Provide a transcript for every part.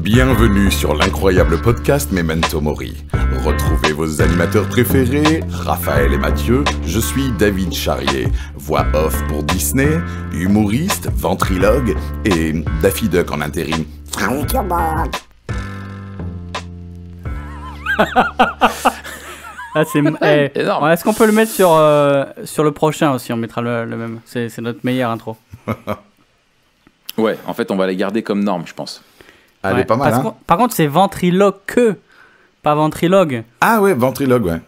Bienvenue sur l'incroyable podcast Memento Mori. Retrouvez vos animateurs préférés, Raphaël et Mathieu. Je suis David Charrier, voix off pour Disney, humoriste, ventriloque et Daffy Duck en intérim. Ah, c'est énorme. Est-ce qu'on peut le mettre sur le prochain aussi? On mettra le même. C'est notre meilleure intro. Ouais, en fait, on va les garder comme norme, je pense. Elle est pas mal, hein. Par contre, c'est ventriloque, pas ventrilogue. Ah ouais, ventriloque, ouais.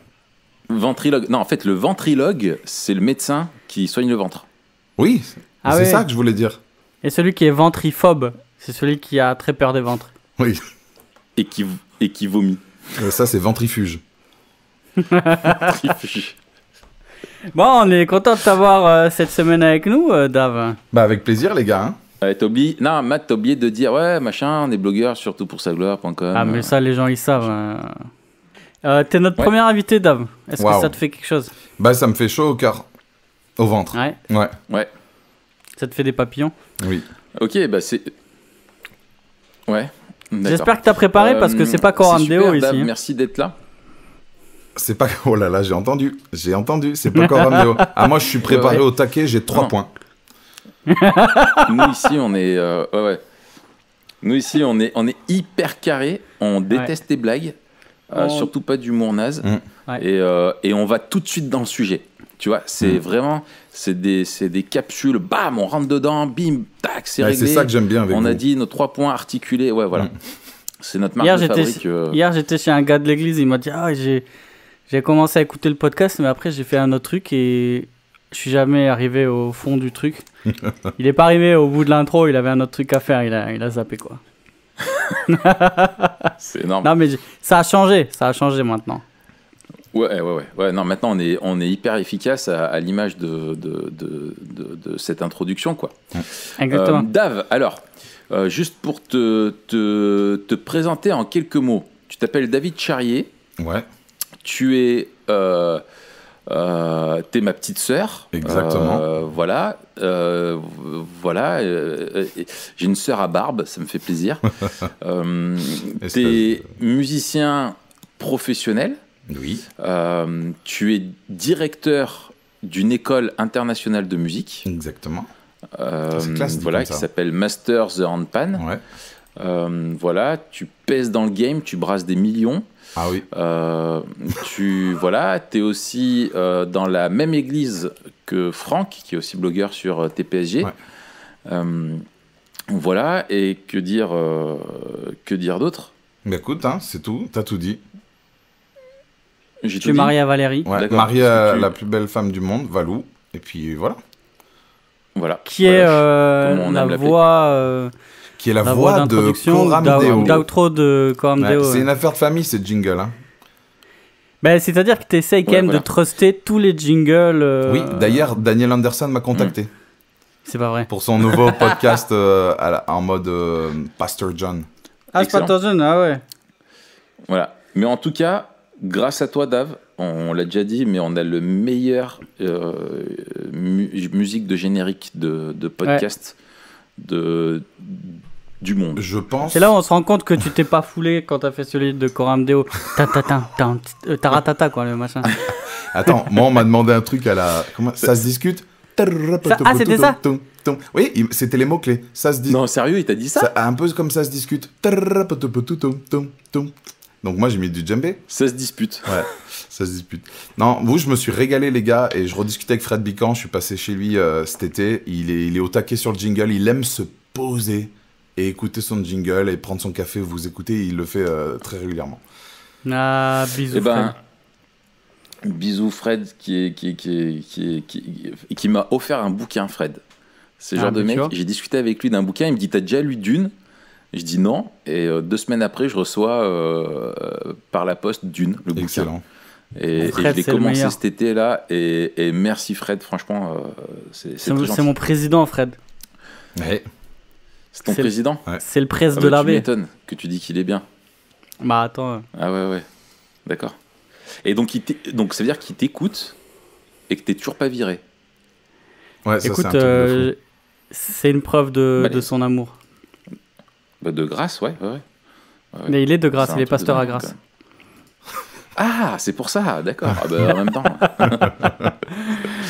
Ventrilogue. Non, en fait, le ventrilogue, c'est le médecin qui soigne le ventre. Oui, c'est ça que je voulais dire. Et celui qui est ventriphobe, c'est celui qui a très peur des ventres. Oui. Et qui vomit. Ça, c'est ventrifuge. Ventrifuge. Bon, on est content de t'avoir cette semaine avec nous, Dave. Bah, avec plaisir, les gars, hein. Non, Matt, t'as oublié de dire, ouais, machin, on est blogueur, surtout pour sa gloire.com. Ah, mais ça, les gens, ils savent. T'es notre premier invité, Dave. Est-ce que ça te fait quelque chose? Bah, ça me fait chaud au cœur. Au ventre. Ouais. Ça te fait des papillons? Oui. Ok, bah c'est... Ouais. J'espère que t'as préparé parce que c'est pas Coram Deo ici. Dave, merci d'être là. C'est pas... Oh là là, j'ai entendu. C'est pas Coram Deo. Ah, moi, je suis préparé au taquet, j'ai 3 points. Nous ici on est Nous ici on est hyper carré, on déteste les blagues, surtout pas d'humour naze. Et on va tout de suite dans le sujet. Tu vois, c'est vraiment c'est des capsules, bam, on rentre dedans, bim, tac, c'est réglé. C'est ça que j'aime bien avec on vous. a dit nos 3 points articulés, ouais, voilà. C'est notre marque de fabrique. Hier j'étais chez un gars de l'église, il m'a dit j'ai commencé à écouter le podcast, mais après j'ai fait un autre truc et je suis jamais arrivé au fond du truc. Il est pas arrivé au bout de l'intro, il avait un autre truc à faire, il a zappé quoi. C'est énorme. Non mais ça a changé maintenant. Ouais, non, maintenant on est hyper efficace à l'image de cette introduction quoi. Exactement. Dave, alors juste pour te présenter en quelques mots, tu t'appelles David Charrier. Ouais. Tu es t'es ma petite sœur. Exactement. Voilà. J'ai une sœur à barbe, ça me fait plaisir. T'es musicien professionnel. Oui. Tu es directeur d'une école internationale de musique. Exactement. C'est classe, voilà, qui s'appelle Masters the Handpan. Ouais. Voilà, tu pèses dans le game, tu brasses des millions. Ah oui. T'es aussi dans la même église que Franck, qui est aussi blogueur sur TPSG. Ouais. Voilà, et que dire d'autre? Mais écoute, hein, c'est tout, t'as tout dit. Tu es marié à Valérie. Ouais, marié à la plus belle femme du monde, Valou. Et puis voilà. Qui est la voix... qui est la voix de Coram Deo. D'outro de Coram Deo. C'est une affaire de famille, cette jingle. Hein. Ben, c'est-à-dire que tu essayes quand même de truster tous les jingles. Oui, d'ailleurs, Daniel Anderson m'a contacté. C'est pas vrai. Pour son nouveau podcast en mode Pastor John. Ah, c'est Pastor John, ah ouais. Voilà. Mais en tout cas, grâce à toi, Dave, on l'a déjà dit, mais on a le meilleur musique de générique de podcast du monde. Je pense. C'est là où on se rend compte que tu t'es pas foulé quand t'as fait celui de Coram Deo. Taratata, quoi, le machin. Attends, moi, on m'a demandé un truc à la. Comment ça se discute? C'était ça? Oui, c'était les mots-clés. Ça se dit. Non, sérieux, il t'a dit ça? Un peu comme ça se discute. Donc moi, j'ai mis du djembé. Ça se dispute. Ouais, ça se dispute. Non, vous, je me suis régalé, les gars, et je rediscutais avec Fred Bican. Je suis passé chez lui cet été. Il est au taquet sur le jingle. Il aime se poser et écouter son jingle et prendre son café. Vous écoutez, il le fait très régulièrement. Ah, bisous, Fred. Bisous, Fred, qui m'a offert un bouquin, Fred. C'est le genre de mec, j'ai discuté avec lui d'un bouquin. Il me dit, t'as déjà lu Dune? Je dis non, et 2 semaines après, je reçois par la poste Dune, le bouquin. Excellent. Et je l'ai commencé cet été-là, et merci Fred, franchement, c'est mon président, Fred. Ouais. C'est ton président? Ouais. C'est le presse de la baie. Tu m'étonnes que tu dis qu'il est bien. Bah attends. Ah ouais, d'accord. Et donc, ça veut dire qu'il t'écoute, et que t'es toujours pas viré. Ouais, ça, écoute, c'est un truc de fou. c'est une preuve de son amour. Bah de grâce, ouais. Mais il est de Grasse, il est pasteur à Grasse. Ah, c'est pour ça, d'accord. Ah bah, en même temps.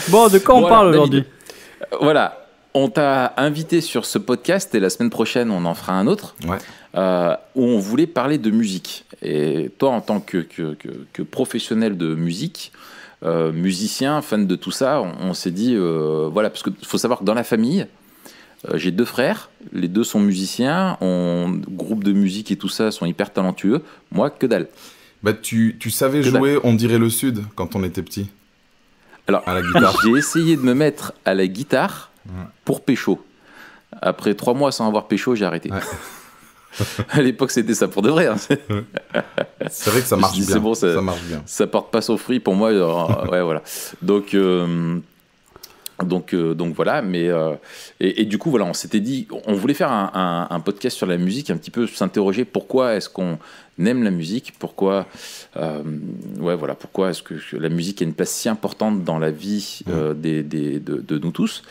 Bon, de quoi on parle aujourd'hui ? Voilà, on t'a invité sur ce podcast et la semaine prochaine, on en fera un autre. Où on voulait parler de musique. Et toi, en tant que professionnel de musique, musicien, fan de tout ça, on s'est dit, voilà, parce qu'il faut savoir que dans la famille, j'ai 2 frères, les 2 sont musiciens, groupe de musique et tout ça, sont hyper talentueux. Moi, que dalle. Bah, tu savais jouer On dirait le Sud quand on était petit. Alors, à la guitare. J'ai essayé de me mettre à la guitare pour pécho. Après 3 mois sans avoir pécho, j'ai arrêté. Ouais. À l'époque, c'était ça pour de vrai. Hein. C'est vrai que ça marche bien. C'est bon, ça marche bien. Ça porte pas son fruit pour moi. Ouais, voilà. Donc voilà. Mais et du coup, voilà, on s'était dit, on voulait faire un podcast sur la musique, un petit peu s'interroger pourquoi est-ce qu'on aime la musique, pourquoi est-ce que la musique a une place si importante dans la vie de nous tous,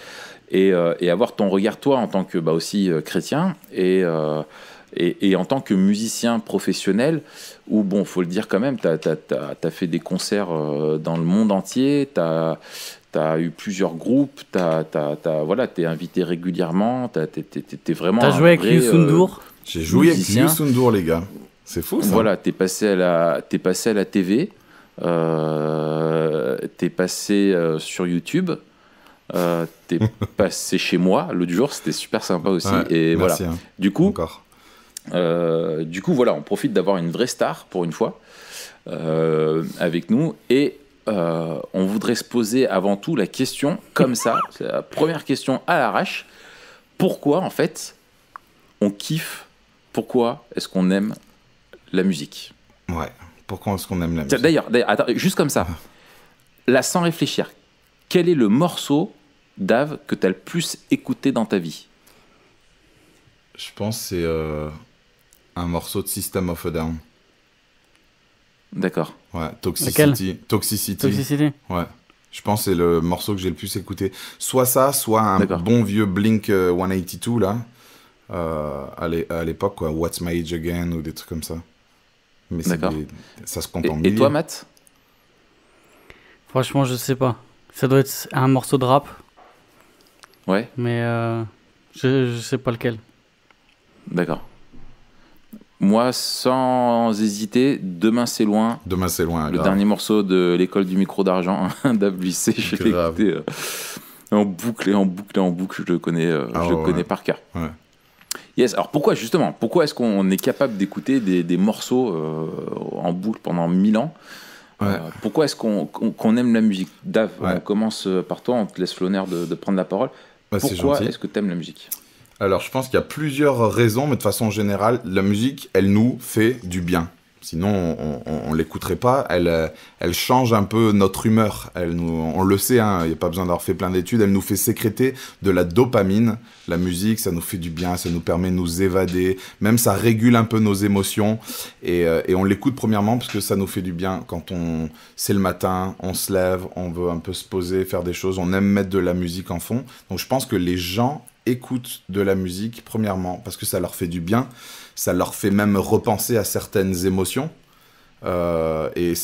et avoir ton regard, toi, en tant que aussi chrétien, et en tant que musicien professionnel, où, bon, faut le dire quand même, t'as fait des concerts dans le monde entier, t'as eu plusieurs groupes, t'es invité régulièrement, t'es vraiment... T'as joué avec Youssou N'Dour. J'ai joué avec Youssou N'Dour, les gars. C'est fou, ça. Voilà, t'es passé à la TV, t'es passé sur YouTube, t'es passé chez moi l'autre jour, c'était super sympa aussi. Ouais, et merci, voilà. Hein. Du coup, voilà, on profite d'avoir une vraie star pour une fois avec nous, et on voudrait se poser avant tout la question comme ça. C'est la première question à l'arrache. Pourquoi, en fait, on kiffe? Pourquoi est-ce qu'on aime la musique? Ouais. Pourquoi est-ce qu'on aime la musique? D'ailleurs, attends, juste comme ça, là, sans réfléchir, quel est le morceau, Dave, que tu as le plus écouté dans ta vie? Je pense que c'est un morceau de System of a Down. D'accord. Ouais, Toxicity. Ouais. Je pense que c'est le morceau que j'ai le plus écouté. Soit ça, soit un bon vieux Blink 182, là, à l'époque, quoi. What's My Age Again, ou des trucs comme ça. Mais ça se compte en milliers. Et toi, Matt? Franchement, je sais pas. Ça doit être un morceau de rap. Ouais. Mais je sais pas lequel. D'accord. Moi, sans hésiter, Demain c'est loin. Demain c'est loin. Le dernier morceau de l'école du micro d'argent d'ABC, je l'ai écouté en boucle. Je le connais par cœur. Ouais. Yes. Alors pourquoi est-ce qu'on est capable d'écouter des morceaux en boucle pendant 1000 ans? Pourquoi est-ce qu'on aime la musique? Dave, on commence par toi, on te laisse l'honneur de prendre la parole. Pourquoi est-ce que tu aimes la musique? Alors, je pense qu'il y a plusieurs raisons, mais de façon générale, la musique, elle nous fait du bien. Sinon, on l'écouterait pas. Elle change un peu notre humeur. On le sait, hein, il n'y a pas besoin d'avoir fait plein d'études. Elle nous fait sécréter de la dopamine. La musique, ça nous fait du bien, ça nous permet de nous évader. Même ça régule un peu nos émotions. Et on l'écoute premièrement parce que ça nous fait du bien. Quand c'est le matin, on se lève, on veut un peu se poser, faire des choses. On aime mettre de la musique en fond. Donc, je pense que les gens écoutent de la musique premièrement parce que ça leur fait du bien, ça leur fait même repenser à certaines émotions et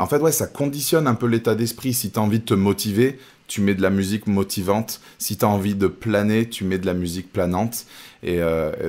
en fait ça conditionne un peu l'état d'esprit. Si tu as envie de te motiver, tu mets de la musique motivante. Si tu as envie de planer, tu mets de la musique planante. Et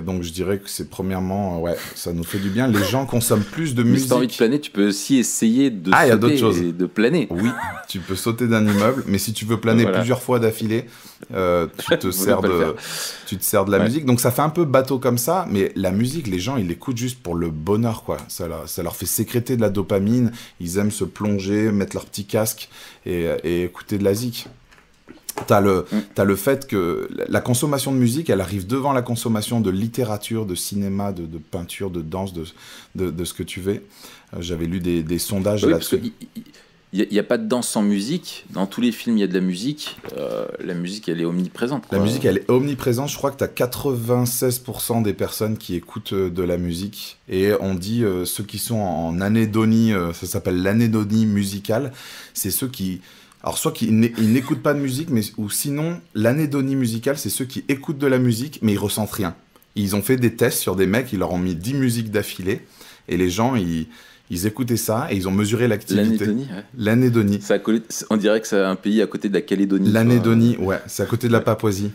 donc, je dirais que c'est premièrement, ça nous fait du bien. Les gens consomment plus de musique. Si tu as envie de planer, tu peux aussi essayer de sauter et de planer. Oui, tu peux sauter d'un immeuble, mais si tu veux planer plusieurs fois d'affilée, tu te sers de la musique. Donc, ça fait un peu bateau comme ça, mais la musique, les gens, ils l'écoutent juste pour le bonheur, quoi. Ça leur fait sécréter de la dopamine. Ils aiment se plonger, mettre leur petit casque et écouter de la zik. T'as le fait que la consommation de musique, elle arrive devant la consommation de littérature, de cinéma, de peinture, de danse, de ce que tu veux. J'avais lu des sondages là-dessus. Il n'y a pas de danse sans musique. Dans tous les films, il y a de la musique. La musique, elle est omniprésente, quoi. La musique, elle est omniprésente. Je crois que tu as 96% des personnes qui écoutent de la musique. Et on dit, ceux qui sont en anédonie, ça s'appelle l'anédonie musicale, c'est ceux qui... Alors, soit qu'ils n'écoutent pas de musique, ou sinon, l'anédonie musicale, c'est ceux qui écoutent de la musique, mais ils ressentent rien. Ils ont fait des tests sur des mecs, ils leur ont mis 10 musiques d'affilée, et les gens, ils écoutaient ça, et ils ont mesuré l'activité. L'Anédonie. On dirait que c'est un pays à côté de la Calédonie. L'Anédonie, ouais, c'est à côté de la Papouasie.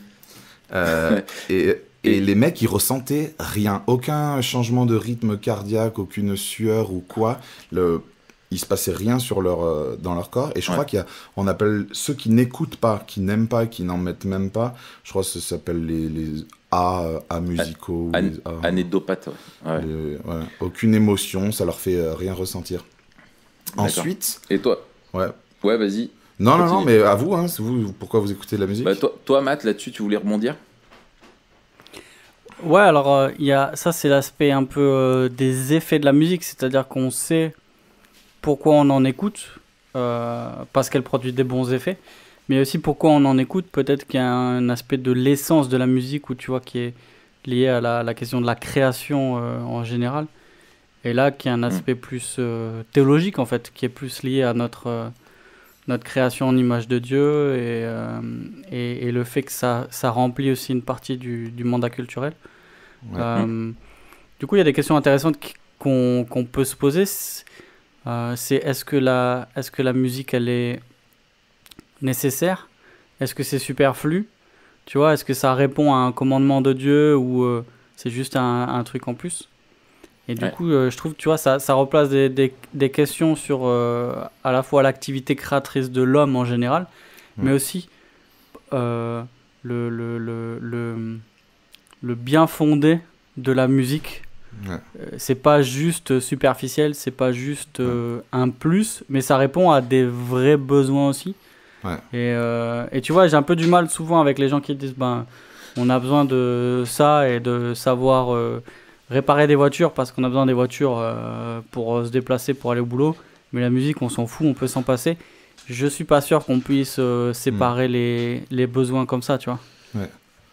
Et les mecs, ils ressentaient rien, aucun changement de rythme cardiaque, aucune sueur ou quoi. Il se passait rien dans leur corps. Et je crois qu'on appelle ceux qui n'écoutent pas, qui n'aiment pas, qui n'en mettent même pas, je crois que ça s'appelle les A musicaux. Anédopathes. Ouais. Aucune émotion, ça leur fait rien ressentir. D'accord. Ensuite... Et toi? Ouais, vas-y. Non, mais à vous, hein, pourquoi vous écoutez de la musique? Toi, Matt, là-dessus, tu voulais rebondir? Ouais, alors ça, c'est l'aspect un peu des effets de la musique, c'est-à-dire qu'on sait pourquoi on en écoute, parce qu'elle produit des bons effets, mais aussi pourquoi on en écoute. Peut-être qu'il y a un aspect de l'essence de la musique, où tu vois, qui est lié à la question de la création en général, et là, qui a un aspect plus théologique, en fait, qui est plus lié à notre création en image de Dieu, et le fait que ça remplit aussi une partie du mandat culturel. Du coup, il y a des questions intéressantes qu'on peut se poser. C'est est-ce que la musique, elle est nécessaire? Est-ce que c'est superflu? Tu vois, est-ce que ça répond à un commandement de Dieu, ou c'est juste un truc en plus? Et du coup, je trouve, tu vois, ça replace des questions sur à la fois l'activité créatrice de l'homme en général, mais aussi le bien fondé de la musique. C'est pas juste superficiel, c'est pas juste un plus, mais ça répond à des vrais besoins aussi. Et tu vois, j'ai un peu du mal souvent avec les gens qui disent on a besoin de ça et de savoir réparer des voitures parce qu'on a besoin des voitures pour se déplacer, pour aller au boulot, mais la musique, on s'en fout, on peut s'en passer. Je suis pas sûr qu'on puisse séparer les besoins comme ça, tu vois.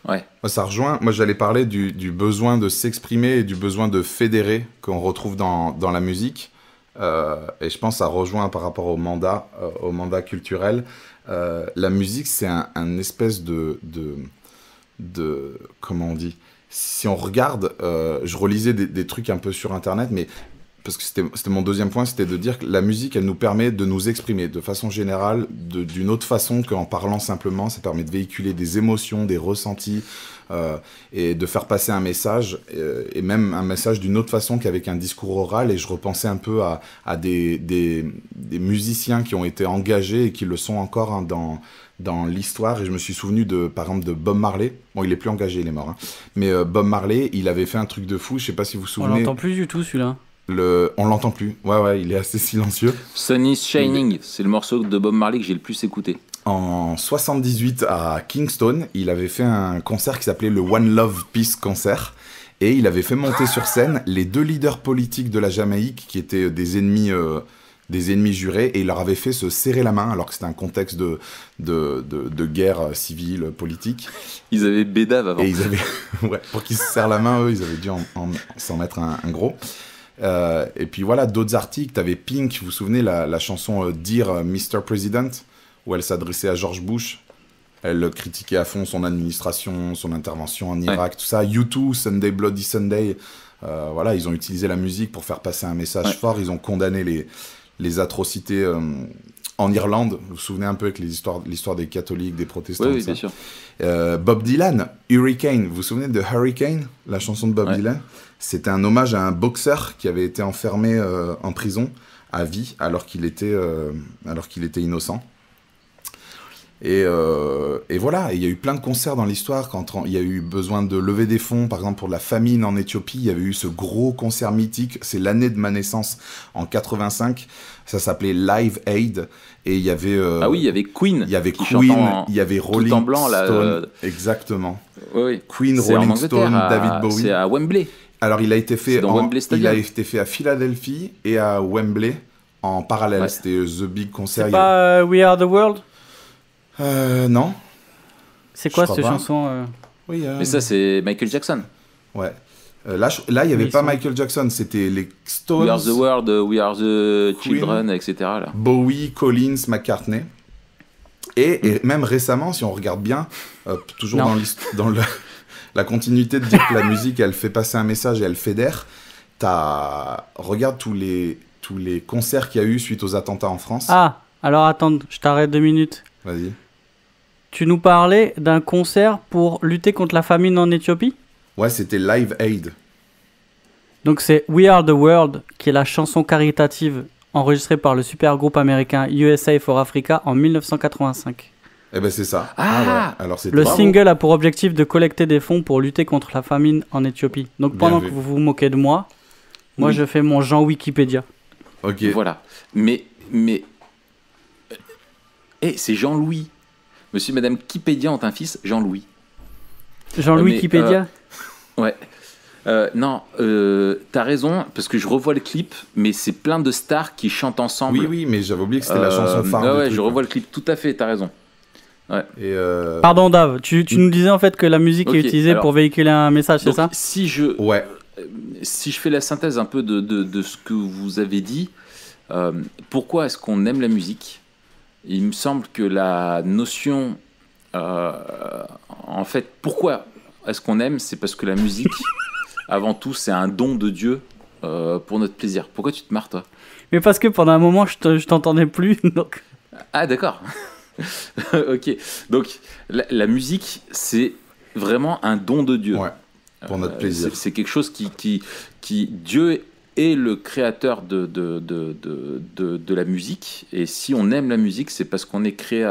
Ouais. Ça rejoint, moi j'allais parler du besoin de s'exprimer et du besoin de fédérer qu'on retrouve dans la musique, et je pense que ça rejoint par rapport au mandat culturel. La musique, c'est un espèce de comment on dit, si on regarde, je relisais des trucs un peu sur internet, mais parce que c'était mon deuxième point, c'était de dire que la musique, elle nous permet de nous exprimer de façon générale, d'une autre façon qu'en parlant simplement. Ça permet de véhiculer des émotions, des ressentis, et de faire passer un message, et même un message d'une autre façon qu'avec un discours oral. Et je repensais un peu à des musiciens qui ont été engagés et qui le sont encore, hein, dans l'histoire. Et je me suis souvenu par exemple de Bob Marley. Bon, il est plus engagé, il est mort, hein. Mais Bob Marley, il avait fait un truc de fou, je sais pas si vous vous souvenez. On l'entend plus du tout, celui-là. On l'entend plus. Ouais, il est assez silencieux. Sun is Shining, c'est le morceau de Bob Marley que j'ai le plus écouté. En 78 à Kingston, il avait fait un concert qui s'appelait le One Love Peace Concert, et il avait fait monter sur scène les deux leaders politiques de la Jamaïque qui étaient des ennemis jurés, et il leur avait fait se serrer la main alors que c'était un contexte de guerre civile, politique. Ils avaient bédave avant. Et ils avaient, pour qu'ils se serrent la main, eux, ils avaient dû s'en mettre un gros. Et puis voilà, d'autres articles. T'avais Pink, vous vous souvenez, la chanson Dear Mr. President, où elle s'adressait à George Bush. Elle critiquait à fond son administration, son intervention en Irak, tout ça. U2, Sunday Bloody Sunday, voilà, ils ont utilisé la musique pour faire passer un message fort. Ils ont condamné les atrocités en Irlande. Vous vous souvenez un peu avec l'histoire des catholiques, des protestants. Oui, bien sûr. Bob Dylan, Hurricane. Vous vous souvenez de Hurricane, la chanson de Bob Dylan? C'était un hommage à un boxeur qui avait été enfermé en prison à vie alors qu'il était innocent. Et voilà, il y a eu plein de concerts dans l'histoire. Quand il y a eu besoin de lever des fonds, par exemple pour la famine en Éthiopie, il y avait eu ce gros concert mythique. C'est l'année de ma naissance, en 85. Ça s'appelait Live Aid. Et il y avait... il y avait Queen. Il y avait Queen, il y y avait Rolling tout en blanc, là, Stone. Exactement. Oui. Queen, Rolling Stone, David Bowie. C'est à Wembley. Alors, il a été fait à Philadelphie et à Wembley en parallèle. C'était The Big Concert. C'est pas We Are the World? Non. C'est quoi cette chanson Oui, mais ça, c'est Michael Jackson. Ouais. Là, il n'y avait pas Michael Jackson, c'était les Stones. We Are the World, We Are the Children, etc. Là. Bowie, Collins, McCartney. Et même récemment, si on regarde bien, toujours dans la continuité de dire que la musique, elle fait passer un message et elle fédère. Regarde tous les concerts qu'il y a eu suite aux attentats en France. Ah, alors attends, je t'arrête 2 minutes. Vas-y. Tu nous parlais d'un concert pour lutter contre la famine en Éthiopie ? Ouais, c'était Live Aid. Donc c'est We Are the World, qui est la chanson caritative enregistrée par le super groupe américain USA for Africa en 1985. Eh ben c'est ça. Ah ouais. Alors, c'était Le bravo. single a pour objectif de collecter des fonds pour lutter contre la famine en Éthiopie. Donc pendant que vous vous moquez de moi, Oui. je fais mon Jean Wikipédia. Ok. Voilà. Mais c'est Jean-Louis. Monsieur et Madame Wikipédia ont un fils, Jean-Louis. Jean-Louis mais, Wikipédia. Ouais. Non, t'as raison, parce que je revois le clip, mais c'est plein de stars qui chantent ensemble. Oui, mais j'avais oublié que c'était la chanson phare. Ouais, du je truc, revois le clip, tout à fait, t'as raison. Ouais. Et Pardon Dave, tu nous disais en fait que la musique Ok, est utilisée alors, pour véhiculer un message, c'est Donc, ça ? si je fais la synthèse un peu de ce que vous avez dit, pourquoi est-ce qu'on aime la musique ? Il me semble que la notion, en fait, pourquoi est-ce qu'on aime ? C'est parce que la musique, avant tout, c'est un don de Dieu pour notre plaisir. Pourquoi tu te marres, toi ? Mais parce que pendant un moment, je t'entendais plus, donc... Ah, d'accord. Ok. Donc, la musique, c'est vraiment un don de Dieu. Ouais, pour notre plaisir. C'est quelque chose qui Dieu est le créateur de la musique, et si on aime la musique, c'est parce qu'on est créé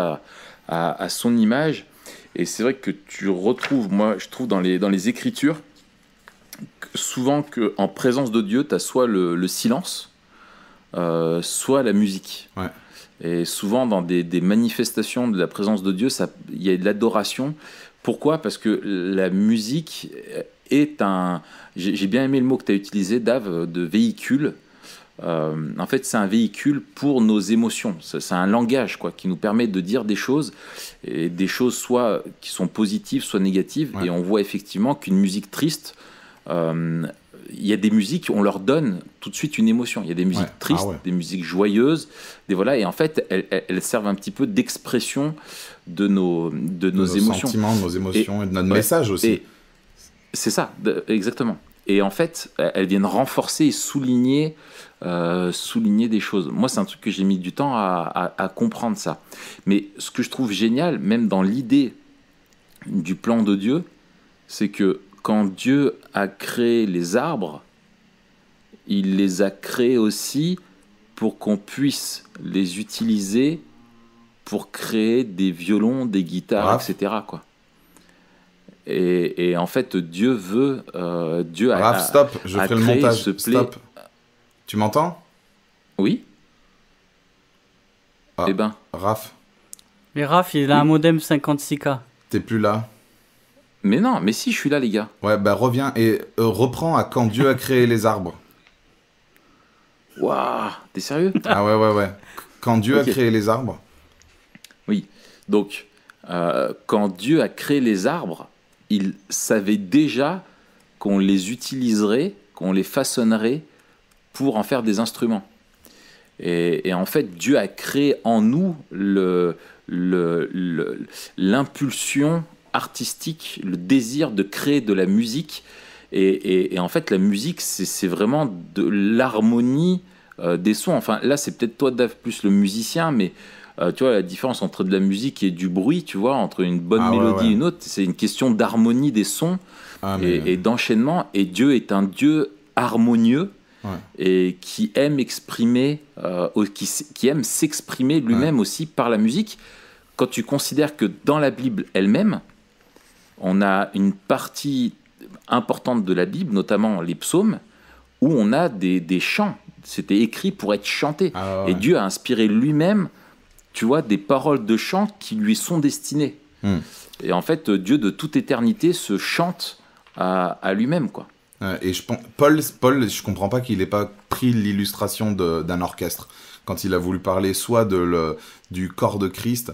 à son image. Et c'est vrai que tu retrouves, moi je trouve dans les Écritures, souvent qu'en présence de Dieu, tu as soit le silence, soit la musique. Ouais. Et souvent dans des manifestations de la présence de Dieu, il y a de l'adoration. Pourquoi ? Parce que la musique est j'ai bien aimé le mot que tu as utilisé, Dave, de véhicule. En fait, c'est un véhicule pour nos émotions. C'est un langage, quoi, qui nous permet de dire des choses, et des choses soit qui sont positives, soit négatives. Ouais. Et on voit effectivement qu'une musique triste, il y a des musiques, on leur donne tout de suite une émotion. Il y a des musiques tristes, des musiques joyeuses, et en fait, elles servent un petit peu d'expression de nos émotions. Sentiments, de nos émotions et de notre message aussi. Et c'est ça, exactement. Et en fait, elles viennent renforcer et souligner des choses. Moi, c'est un truc que j'ai mis du temps à comprendre ça. Mais ce que je trouve génial, même dans l'idée du plan de Dieu, c'est que quand Dieu a créé les arbres, il les a créés aussi pour qu'on puisse les utiliser pour créer des violons, des guitares, etc., quoi. Et en fait, Dieu veut... Dieu a stop, je ferai le montage. Stop. Tu m'entends ? Oui. Ah, eh ben. Raph. Mais Raph, il a un modem 56K. T'es plus là ? Mais non, mais si, je suis là, les gars. Ouais, bah reviens et reprends à quand Dieu a créé les arbres. Waouh, t'es sérieux ? Ah ouais. Quand Dieu a créé les arbres. Oui, donc, quand Dieu a créé les arbres, il savait déjà qu'on les utiliserait, qu'on les façonnerait pour en faire des instruments. Et en fait, Dieu a créé en nous l'impulsion artistique, le désir de créer de la musique. Et en fait, la musique, c'est vraiment de l'harmonie des sons. Enfin, là, c'est peut-être toi, Dave, plus le musicien, mais... tu vois, la différence entre de la musique et du bruit, tu vois, entre une bonne mélodie et une autre, c'est une question d'harmonie des sons et d'enchaînement. Et Dieu est un Dieu harmonieux et qui aime exprimer, qui aime s'exprimer lui-même aussi par la musique. Quand tu considères que dans la Bible elle-même, on a une partie importante de la Bible, notamment les psaumes, où on a des chants. C'était écrit pour être chanté. Et Dieu a inspiré lui-même, tu vois, des paroles de chant qui lui sont destinées. Et en fait, Dieu de toute éternité se chante à lui-même, quoi. Et Paul, je comprends pas qu'il ait pas pris l'illustration d'un orchestre quand il a voulu parler soit du corps de Christ,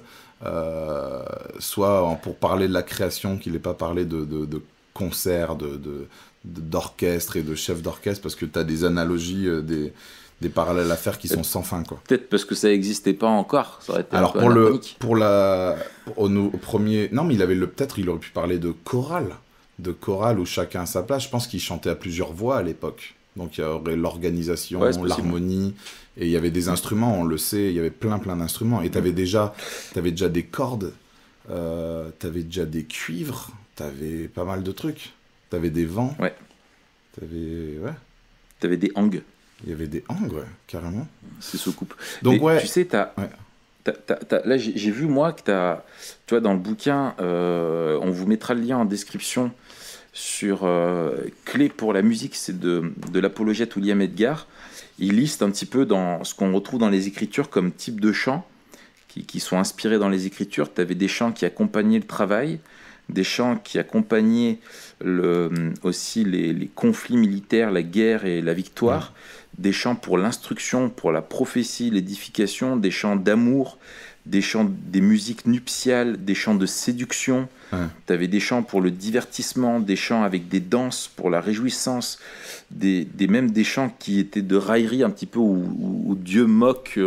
soit pour parler de la création, qu'il n'ait pas parlé de concert, d'orchestre et de chef d'orchestre, parce que tu as des analogies, des parallèles à faire qui sont sans fin, quoi. Peut-être parce que ça n'existait pas encore. Ça aurait été alors, au premier... Non, mais il aurait pu parler de chorale. de chorale où chacun a sa place. Je pense qu'ils chantaient à plusieurs voix à l'époque. Donc il y aurait l'organisation, l'harmonie, et il y avait des instruments, on le sait, il y avait plein d'instruments. Et t'avais déjà des cordes, t'avais déjà des cuivres, t'avais pas mal de trucs. T'avais des vents. Ouais. T'avais des hangs. Il y avait des hangs, carrément. C'est soucoupe. Donc tu sais, là, j'ai vu, moi, que tu vois, dans le bouquin, on vous mettra le lien en description sur Clé pour la musique, c'est de l'apologète William Edgar. Il liste un petit peu dans ce qu'on retrouve dans les écritures comme type de chants qui sont inspirés dans les écritures. Tu avais des chants qui accompagnaient le travail, des chants qui accompagnaient aussi les conflits militaires, la guerre et la victoire, des chants pour l'instruction, pour la prophétie, l'édification, des chants d'amour, des musiques nuptiales, des chants de séduction. Tu avais des chants pour le divertissement, des chants avec des danses pour la réjouissance, même des chants qui étaient de raillerie un petit peu où Dieu moque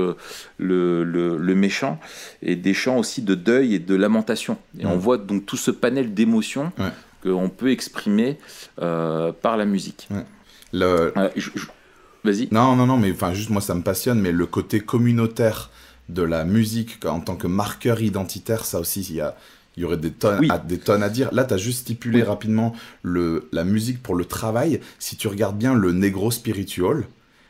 le méchant, et des chants aussi de deuil et de lamentation. Et on voit donc tout ce panel d'émotions qu'on peut exprimer par la musique. Vas-y. Non, mais juste moi ça me passionne, mais le côté communautaire de la musique en tant que marqueur identitaire, ça aussi, il y aurait des tonnes à dire. Là, tu as juste stipulé rapidement la musique pour le travail. Si tu regardes bien le Negro Spiritual,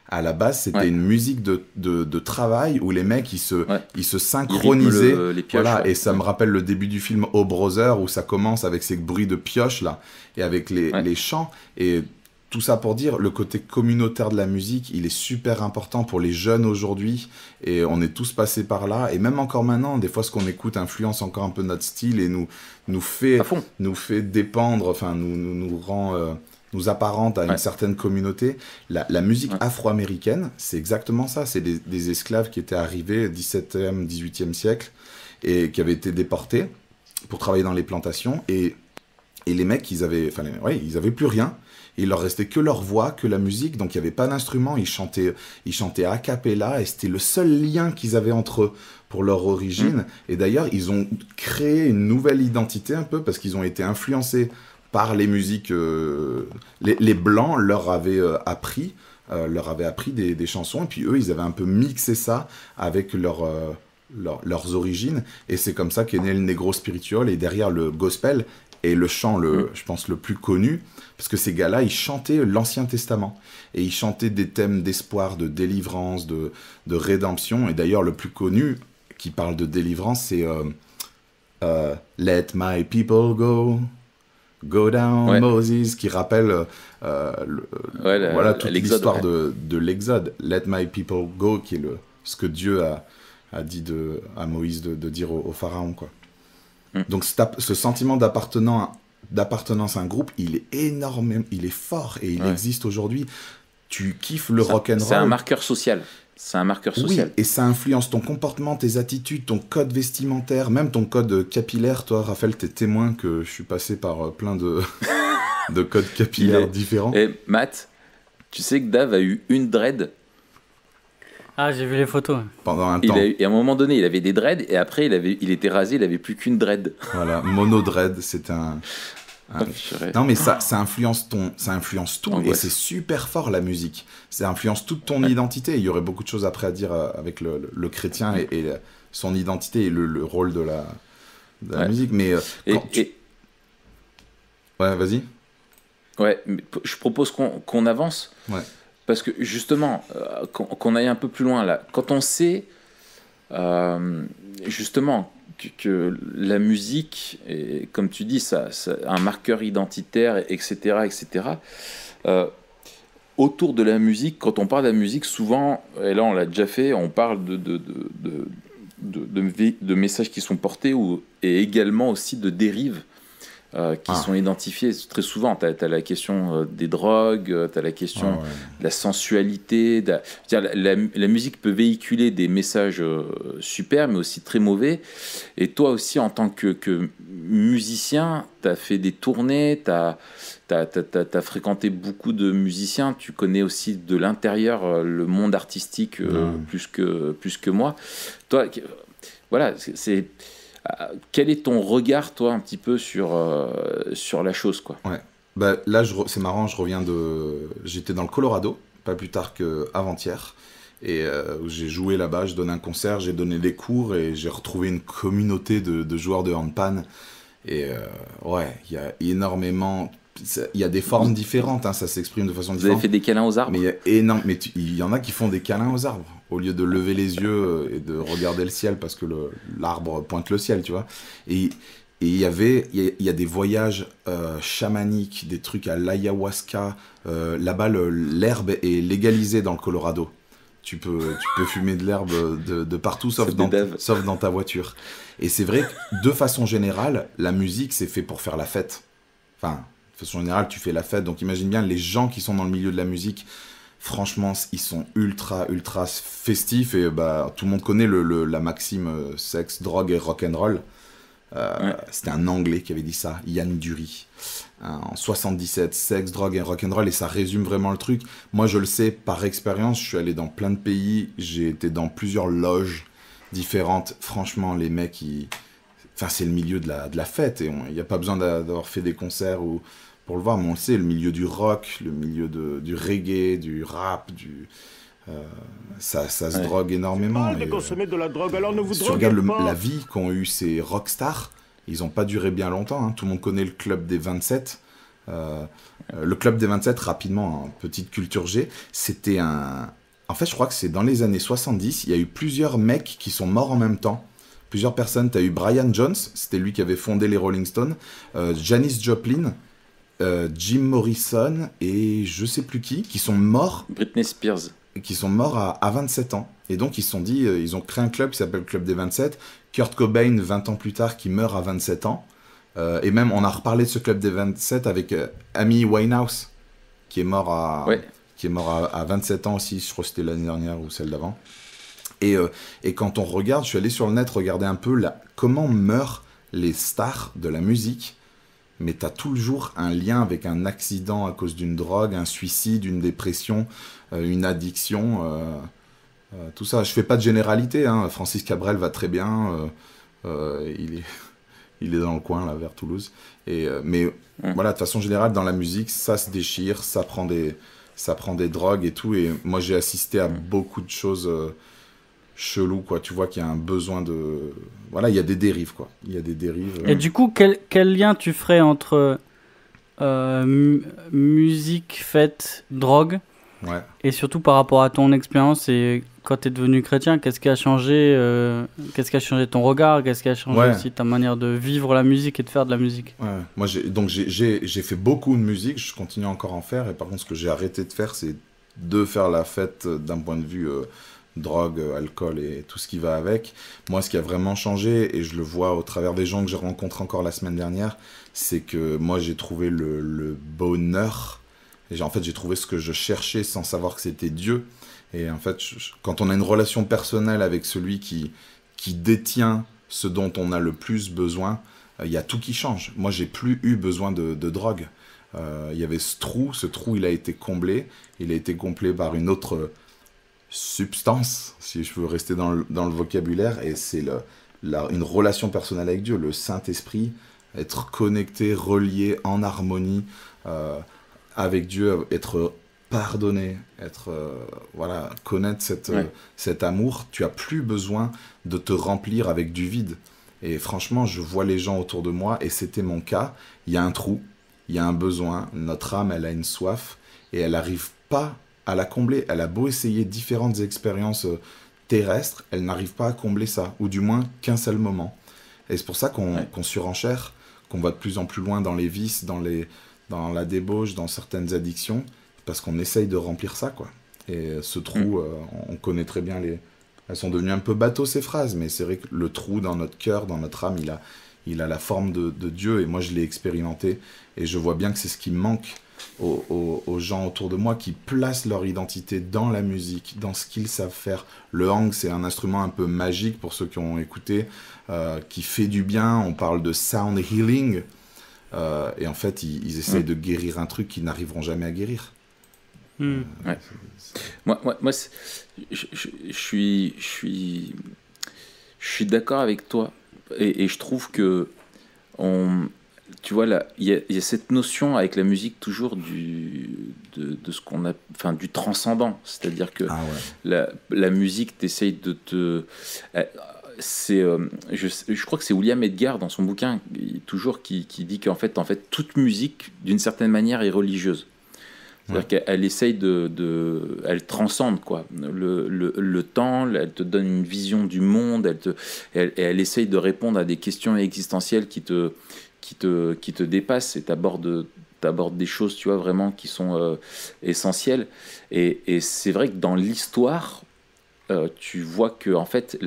à la base, c'était une musique de travail où les mecs, ils se synchronisaient. Les pioches, et ça me rappelle le début du film Oh Brother, où ça commence avec ces bruits de pioches, là, et avec les chants. Et tout ça pour dire, le côté communautaire de la musique, il est super important pour les jeunes aujourd'hui, et on est tous passés par là, et même encore maintenant, des fois ce qu'on écoute influence encore un peu notre style, et nous fait dépendre, enfin nous rend, nous apparente à une certaine communauté. La musique afro-américaine, c'est exactement ça, c'est des esclaves qui étaient arrivés au 17e, 18e siècle, et qui avaient été déportés pour travailler dans les plantations, et les mecs, ils avaient plus rien. Il leur restait que leur voix, que la musique, donc il n'y avait pas d'instrument, ils chantaient a cappella, et c'était le seul lien qu'ils avaient entre eux pour leur origine. Et d'ailleurs, ils ont créé une nouvelle identité un peu, parce qu'ils ont été influencés par les musiques. Les Blancs leur avaient appris des chansons, et puis eux, ils avaient un peu mixé ça avec leurs origines, et c'est comme ça qu'est né le Negro Spiritual, et derrière le gospel, et le chant, je pense, le plus connu, parce que ces gars-là, ils chantaient l'Ancien Testament, et ils chantaient des thèmes d'espoir, de délivrance, de rédemption, et d'ailleurs, le plus connu, qui parle de délivrance, c'est Let my people go down, Moses, qui rappelle toute l'histoire de l'Exode. Let my people go, qui est ce que Dieu a dit à Moïse de dire au pharaon, quoi. Donc ce sentiment d'appartenance à un groupe, il est énorme, il est fort, et il existe aujourd'hui. Tu kiffes le rock'n'roll. C'est un marqueur social. Oui, et ça influence ton comportement, tes attitudes, ton code vestimentaire, même ton code capillaire. Toi, Raphaël, t'es témoin que je suis passé par plein de codes capillaires différents. Et Matt, tu sais que Dave a eu une dread. Ah, j'ai vu les photos. Pendant un temps. Et à un moment donné, il avait des dreads, et après, il était rasé, il avait plus qu'une dread. Voilà, mono-dread, c'est non, mais ça influence tout, et c'est super fort, la musique. Ça influence toute ton identité. Il y aurait beaucoup de choses après à dire avec le chrétien et son identité et le rôle de la musique. Mais ouais, vas-y. Ouais, mais je propose qu'on avance. Ouais. Parce que justement, qu'on aille un peu plus loin là, quand on sait justement que la musique, est, comme tu dis, ça un marqueur identitaire, etc., autour de la musique, quand on parle de la musique, souvent, et là on l'a déjà fait, on parle de messages qui sont portés, et également aussi de dérives qui sont identifiés très souvent. Tu as la question des drogues, tu as la question de la sensualité. La musique peut véhiculer des messages super, mais aussi très mauvais. Et toi aussi, en tant que musicien, tu as fait des tournées, tu as fréquenté beaucoup de musiciens, tu connais aussi de l'intérieur le monde artistique plus que moi. Toi, voilà, c'est... Quel est ton regard, toi, un petit peu sur la chose, quoi? Ouais. Bah, là, c'est marrant, j'étais dans le Colorado, pas plus tard qu'avant-hier, et j'ai joué là-bas, je donnais un concert, j'ai donné des cours, et j'ai retrouvé une communauté de joueurs de handpan. Et ouais, il y a énormément... Il y a des formes différentes, hein, ça s'exprime de façon différente. Vous avez fait des câlins aux arbres? Mais il y en a qui font des câlins aux arbres, au lieu de lever les yeux et de regarder le ciel, parce que l'arbre pointe le ciel, tu vois. Et il y a des voyages chamaniques, des trucs à l'ayahuasca. Là-bas, l'herbe est légalisée dans le Colorado. Tu peux fumer de l'herbe de partout, sauf dans ta voiture. Et c'est vrai que, de façon générale, la musique, c'est fait pour faire la fête. Enfin, de façon générale, tu fais la fête. Donc imagine bien, les gens qui sont dans le milieu de la musique, franchement, ils sont ultra, ultra festifs. Et bah, tout le monde connaît la maxime sexe, drogue et rock'n'roll. C'était un Anglais qui avait dit ça, Ian Dury, en 77, sexe, drogue et rock'n'roll, et ça résume vraiment le truc. Moi, je le sais par expérience, je suis allé dans plein de pays, j'ai été dans plusieurs loges différentes. Franchement, les mecs, enfin, c'est le milieu de la fête, et il n'y a pas besoin d'avoir fait des concerts pour le voir, mais on le sait, le milieu du rock, le milieu du reggae, du rap, ça se drogue énormément. De consommer de la drogue, alors ne vous si tu regardes la vie qu'ont eu ces rockstars, ils n'ont pas duré bien longtemps. Hein. Tout le monde connaît le Club des 27. Le Club des 27, rapidement, hein, petite culture G, c'était un... En fait, je crois que c'est dans les années 70, il y a eu plusieurs mecs qui sont morts en même temps. Plusieurs personnes. Tu as eu Brian Jones, c'était lui qui avait fondé les Rolling Stones, Janis Joplin, Jim Morrison et je sais plus qui sont morts. Britney Spears. Qui sont morts à 27 ans. Et donc, ils se sont dit, ils ont créé un club qui s'appelle le Club des 27. Kurt Cobain, 20 ans plus tard, qui meurt à 27 ans. Et même, on a reparlé de ce Club des 27 avec Amy Winehouse, qui est mort à 27 ans aussi. Je crois que c'était l'année dernière ou celle d'avant. Et quand on regarde, je suis allé sur le net regarder un peu comment meurent les stars de la musique. Mais tu as toujours un lien avec un accident à cause d'une drogue, un suicide, une dépression, une addiction, tout ça. Je fais pas de généralité, hein. Francis Cabrel va très bien, il est dans le coin, là, vers Toulouse. Mais voilà, de façon générale, dans la musique, ça se déchire, ça prend des drogues et tout. Et moi, j'ai assisté à beaucoup de choses chelou, quoi. Tu vois qu'il y a un besoin de... Voilà, il y a des dérives, quoi. Il y a des dérives. Et du coup, quel lien tu ferais entre musique, fête, drogue, et surtout par rapport à ton expérience et quand tu es devenu chrétien, qu'est-ce qui a changé ton regard, qu'est-ce qui a changé aussi ta manière de vivre la musique et de faire de la musique? Moi, j'ai fait beaucoup de musique, je continue encore à en faire, et par contre, ce que j'ai arrêté de faire, c'est de faire la fête d'un point de vue... drogue, alcool et tout ce qui va avec. Moi, ce qui a vraiment changé, et je le vois au travers des gens que j'ai rencontrés encore la semaine dernière, c'est que moi, j'ai trouvé le bonheur. Et en fait, j'ai trouvé ce que je cherchais sans savoir que c'était Dieu. Et en fait, quand on a une relation personnelle avec celui qui détient ce dont on a le plus besoin, il y a tout qui change. Moi, j'ai plus eu besoin de drogue. Il y avait ce trou, il a été comblé. Il a été comblé par une autre... substance, si je veux rester dans le vocabulaire, et c'est une relation personnelle avec Dieu, le Saint-Esprit, être connecté, relié, en harmonie avec Dieu, être pardonné, connaître cet amour. Tu as plus besoin de te remplir avec du vide. Et franchement, je vois les gens autour de moi, et c'était mon cas. Il y a un trou, il y a un besoin, notre âme, elle a une soif, et elle n'arrive pas à la combler. Elle a beau essayer différentes expériences terrestres, elle n'arrive pas à combler ça, ou du moins qu'un seul moment. Et c'est pour ça qu'on surenchère, qu'on va de plus en plus loin dans les vices, dans la débauche, dans certaines addictions, parce qu'on essaye de remplir ça, quoi. Et ce trou, on connaît très bien elles sont devenues un peu bateau ces phrases, mais c'est vrai que le trou dans notre cœur, dans notre âme, il a la forme de Dieu, et moi je l'ai expérimenté, et je vois bien que c'est ce qui manque aux gens autour de moi, qui placent leur identité dans la musique, dans ce qu'ils savent faire. Le hang, c'est un instrument un peu magique pour ceux qui ont écouté, qui fait du bien. On parle de sound healing, et en fait ils essayent de guérir un truc qu'ils n'arriveront jamais à guérir. Moi je suis d'accord avec toi et je trouve que tu vois, il y a cette notion avec la musique toujours de ce qu'on a, enfin, du transcendant. C'est-à-dire que la musique, t'essaye de te... je crois que c'est William Edgar dans son bouquin toujours qui dit qu'en fait, toute musique, d'une certaine manière, est religieuse. C'est-à-dire qu'elle essaye elle transcende quoi. Le temps, elle te donne une vision du monde, elle essaye de répondre à des questions existentielles qui te dépassent et t'abordes des choses, tu vois, vraiment qui sont essentielles. Et c'est vrai que dans l'histoire, tu vois que en fait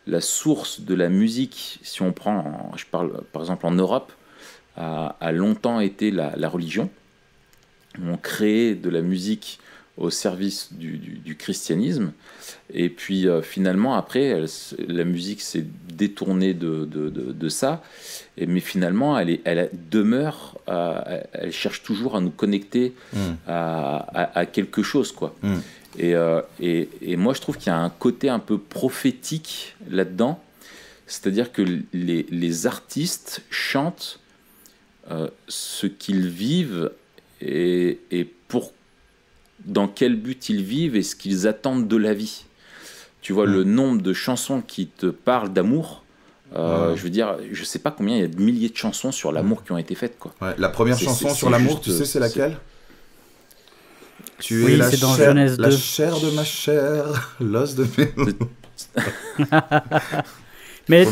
la source de la musique, si on prend, je parle par exemple en Europe, a longtemps été la religion. On crée de la musique au service du christianisme, et puis finalement après la musique s'est détournée de ça, mais finalement elle demeure, elle cherche toujours à nous connecter à quelque chose quoi. Et moi je trouve qu'il y a un côté un peu prophétique là-dedans, c'est-à-dire que les artistes chantent ce qu'ils vivent et dans quel but ils vivent et ce qu'ils attendent de la vie. Tu vois, le nombre de chansons qui te parlent d'amour, je veux dire, je sais pas combien, il y a de milliers de chansons sur l'amour qui ont été faites, quoi. Ouais, la première chanson sur l'amour, tu sais c'est laquelle? Tu es la chair de ma chair, l'os de mes... mais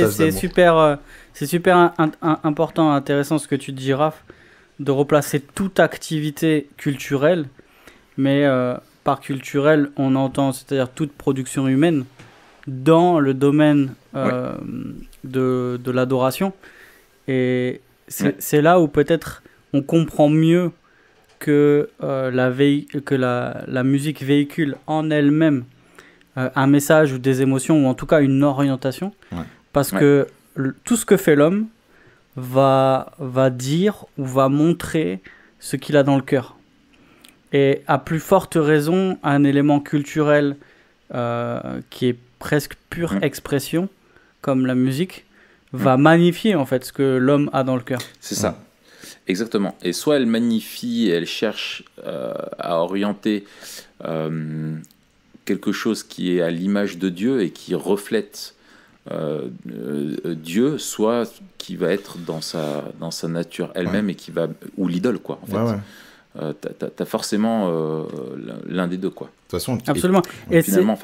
c'est super important, intéressant ce que tu dis, Raph, de replacer toute activité culturelle, mais par culturel, on entend, c'est-à-dire toute production humaine, dans le domaine de l'adoration. Et c'est là où peut-être on comprend mieux que la musique véhicule en elle-même un message ou des émotions, ou en tout cas une orientation. Parce que tout ce que fait l'homme va dire ou va montrer ce qu'il a dans le cœur. Et à plus forte raison, un élément culturel qui est presque pure expression, comme la musique, va magnifier en fait ce que l'homme a dans le cœur. C'est ça, exactement. Et soit elle magnifie, elle cherche à orienter quelque chose qui est à l'image de Dieu et qui reflète Dieu, soit qui va être dans sa nature elle-même et qui va, ou l'idole quoi en fait. T'as forcément l'un des deux quoi. De toute façon, absolument. Et finalement,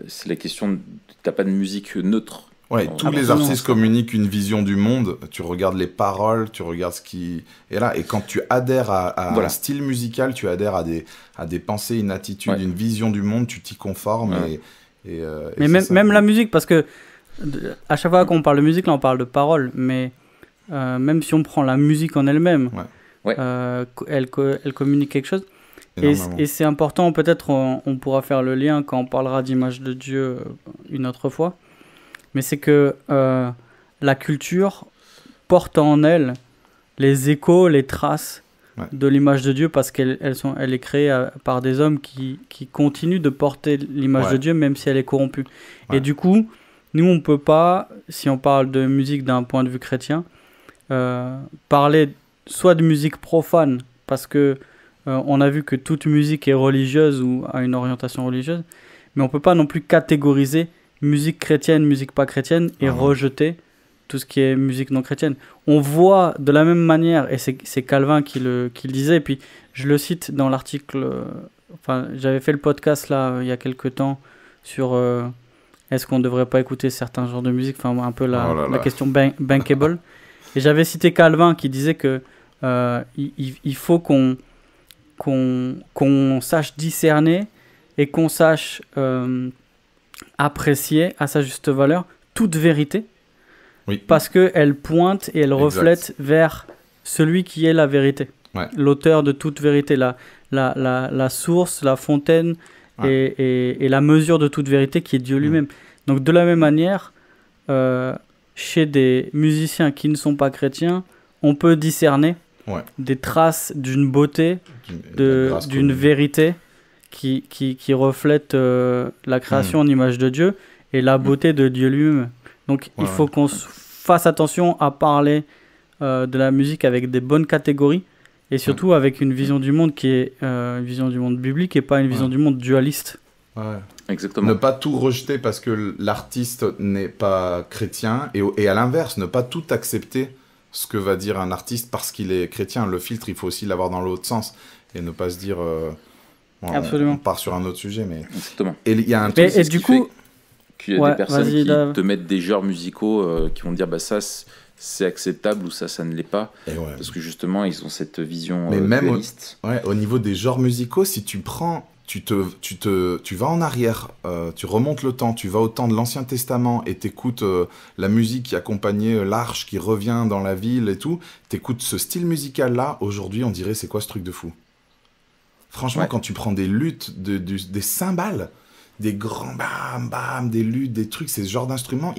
c'est la question. T'as pas de musique neutre. Tous les artistes communiquent une vision du monde. Tu regardes les paroles, tu regardes ce qui est là, et quand tu adhères à un style musical, tu adhères à des pensées, une attitude, une vision du monde, tu t'y conformes. Mais même la musique, parce que à chaque fois qu'on parle de musique, là on parle de paroles, mais même si on prend la musique en elle-même, elle communique quelque chose. Et c'est important, peut-être on pourra faire le lien quand on parlera d'image de Dieu une autre fois, mais c'est que la culture porte en elle les échos, les traces de l'image de Dieu, parce qu'elle est créée par des hommes qui continuent de porter l'image de Dieu même si elle est corrompue. Et du coup, nous on peut pas, si on parle de musique d'un point de vue chrétien, parler soit de musique profane, parce que on a vu que toute musique est religieuse ou a une orientation religieuse, mais on peut pas non plus catégoriser musique chrétienne, musique pas chrétienne et rejeter tout ce qui est musique non chrétienne. On voit de la même manière, et c'est Calvin qui le disait, et puis je le cite dans l'article, j'avais fait le podcast là il y a quelques temps sur est-ce qu'on devrait pas écouter certains genres de musique, un peu la question bankable, et j'avais cité Calvin qui disait que il faut qu'on sache discerner et qu'on sache apprécier à sa juste valeur toute vérité, parce qu'elle pointe et elle reflète vers celui qui est la vérité, l'auteur de toute vérité, la source, la fontaine et la mesure de toute vérité qui est Dieu lui-même. Donc de la même manière, chez des musiciens qui ne sont pas chrétiens, on peut discerner des traces d'une beauté, d'une vérité qui reflète la création en image de Dieu et la beauté de Dieu lui-même. Donc il faut qu'on fasse attention à parler de la musique avec des bonnes catégories et surtout avec une vision du monde qui est une vision du monde biblique et pas une vision du monde dualiste. Ouais. Exactement. Ne pas tout rejeter parce que l'artiste n'est pas chrétien et à l'inverse, ne pas tout accepter ce que va dire un artiste parce qu'il est chrétien. Le filtre, il faut aussi l'avoir dans l'autre sens et ne pas se dire Absolument. on part sur un autre sujet. Mais... Exactement. Et il y a un truc... Et du coup... qu'il y a des personnes qui te mettent des genres musicaux qui vont dire bah ça c'est acceptable ou ça ne l'est pas parce que justement ils ont cette vision dualiste. Au niveau des genres musicaux, si tu prends... Tu vas en arrière, tu remontes le temps, tu vas au temps de l'Ancien Testament et t'écoutes la musique qui accompagnait l'arche qui revient dans la ville et tout. T'écoutes ce style musical-là, aujourd'hui on dirait c'est quoi ce truc de fou. Franchement, quand tu prends des luttes, des cymbales, des grands bam bam, des luttes, des trucs, ces genres d'instruments,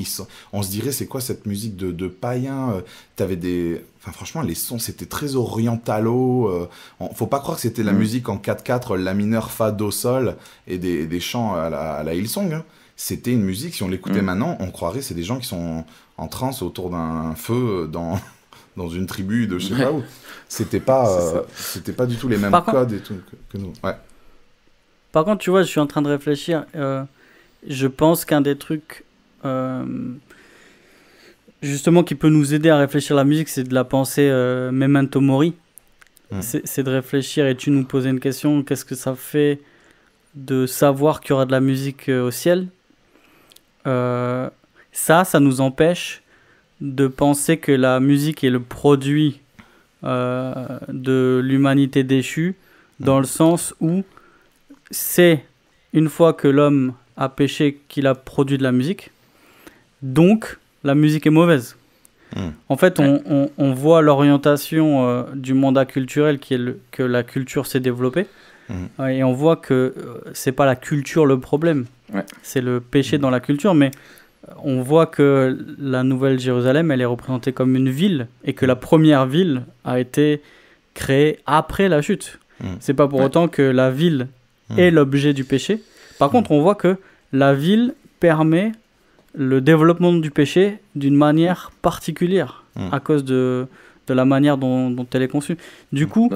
on se dirait c'est quoi cette musique de païen. T'avais des... Enfin franchement les sons c'était très orientalo, faut pas croire que c'était la musique en 4/4, la mineur, fa, do, sol et des chants à la Hillsong, hein. C'était une musique, si on l'écoutait maintenant, on croirait c'est des gens qui sont en transe autour d'un feu dans une tribu de je sais pas où. C'était pas du tout les mêmes codes et tout que nous. Ouais. Par contre, tu vois, je suis en train de réfléchir. Je pense qu'un des trucs, justement, qui peut nous aider à réfléchir la musique, c'est de la pensée memento mori. C'est de réfléchir et tu nous posais une question, qu'est-ce que ça fait de savoir qu'il y aura de la musique au ciel ? Ça nous empêche de penser que la musique est le produit de l'humanité déchue, dans le sens où c'est une fois que l'homme a péché qu'il a produit de la musique, donc la musique est mauvaise. En fait, on voit l'orientation du mandat culturel qui est que la culture s'est développée, et on voit que c'est pas la culture le problème, c'est le péché dans la culture, mais on voit que la Nouvelle Jérusalem, elle est représentée comme une ville, et que la première ville a été créée après la chute. C'est pas pour autant que la ville est l'objet du péché. Par contre, on voit que la ville permet le développement du péché d'une manière particulière à cause de la manière dont elle est conçue. Du coup,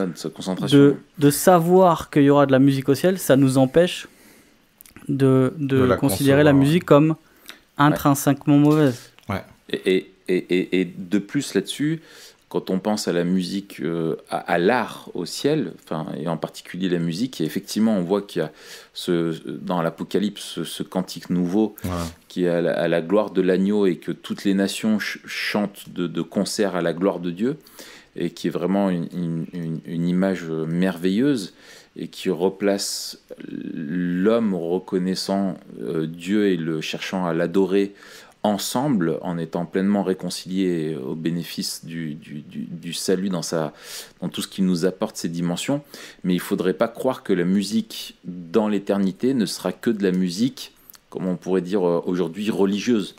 de savoir qu'il y aura de la musique au ciel, ça nous empêche de considérer la musique comme intrinsèquement mauvaise. Et de plus là-dessus, quand on pense à la musique, à l'art au ciel, et en particulier la musique, et effectivement on voit qu'il y a dans l'Apocalypse ce cantique nouveau qui est à la gloire de l'agneau et que toutes les nations chantent de concert à la gloire de Dieu, et qui est vraiment une image merveilleuse et qui replace l'homme reconnaissant Dieu et le cherchant à l'adorer ensemble, en étant pleinement réconciliés au bénéfice du salut dans tout ce qu'il nous apporte, ces dimensions. Mais il ne faudrait pas croire que la musique dans l'éternité ne sera que de la musique, comme on pourrait dire aujourd'hui, religieuse.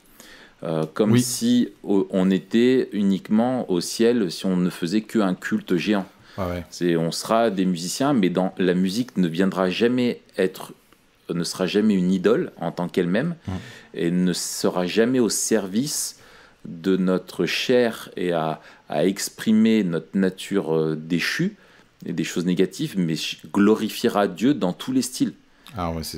Comme si on était uniquement au ciel, si on ne faisait qu'un culte géant. On sera des musiciens, mais la musique ne viendra jamais ne sera jamais une idole en tant qu'elle-même, et ne sera jamais au service de notre chair et à exprimer notre nature déchue et des choses négatives, mais glorifiera Dieu dans tous les styles.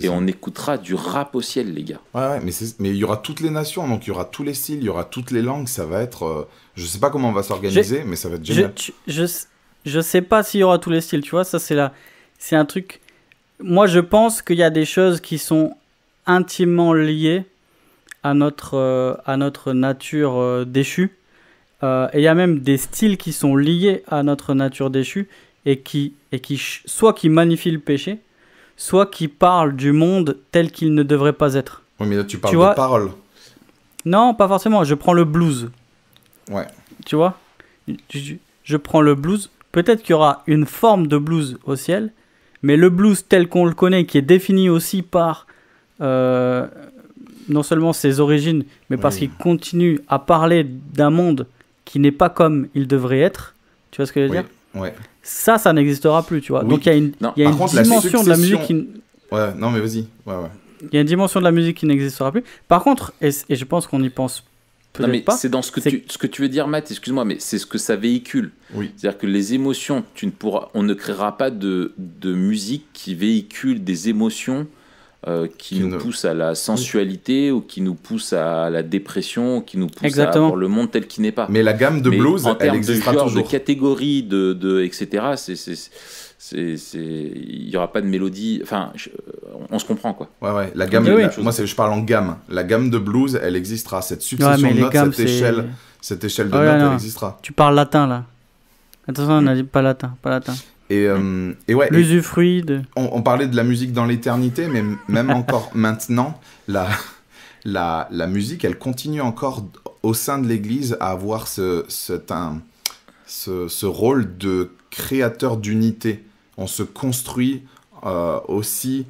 Et on écoutera du rap au ciel, les gars. Mais il y aura toutes les nations, donc il y aura tous les styles, il y aura toutes les langues, ça va être... je sais pas comment on va s'organiser, mais ça va être génial. Je sais pas s'il y aura tous les styles, tu vois, ça c'est un truc... Moi, je pense qu'il y a des choses qui sont intimement liées à notre nature déchue. Et il y a même des styles qui sont liés à notre nature déchue et qui soit qui magnifient le péché, soit qui parlent du monde tel qu'il ne devrait pas être. Oui, mais là, tu parles de paroles. Non, pas forcément. Je prends le blues. Tu vois ? Je prends le blues. Peut-être qu'il y aura une forme de blues au ciel, mais le blues tel qu'on le connaît, qui est défini aussi par non seulement ses origines, mais parce qu'il continue à parler d'un monde qui n'est pas comme il devrait être, tu vois ce que je veux dire ? Ça n'existera plus, tu vois. Donc il y a une dimension de la musique qui... non mais vas-y. Il y a une dimension de la musique qui n'existera plus. Par contre, et je pense qu'on n'y pense Non, mais pas. c'est dans ce que tu veux dire, Matt, excuse-moi, mais c'est ce que ça véhicule. Oui. C'est-à-dire que les émotions, on ne créera pas de musique qui véhicule des émotions qui nous poussent à la sensualité, ou qui nous poussent à la dépression, ou qui nous poussent à voir le monde tel qu'il n'est pas. Mais la gamme de blues, elle existera toujours. En termes de catégories, etc., il n'y aura pas de mélodie. Enfin, on se comprend, quoi. Ouais. La gamme, moi, je parle en gamme. La gamme de blues, elle existera. Cette succession de notes, cette échelle de notes, elle existera. Tu parles latin, là. Attention, on a dit pas latin. Et ouais. L'usufruit de... On parlait de la musique dans l'éternité, mais même encore maintenant, la musique, elle continue encore au sein de l'Église à avoir ce rôle de créateur d'unité. On se construit aussi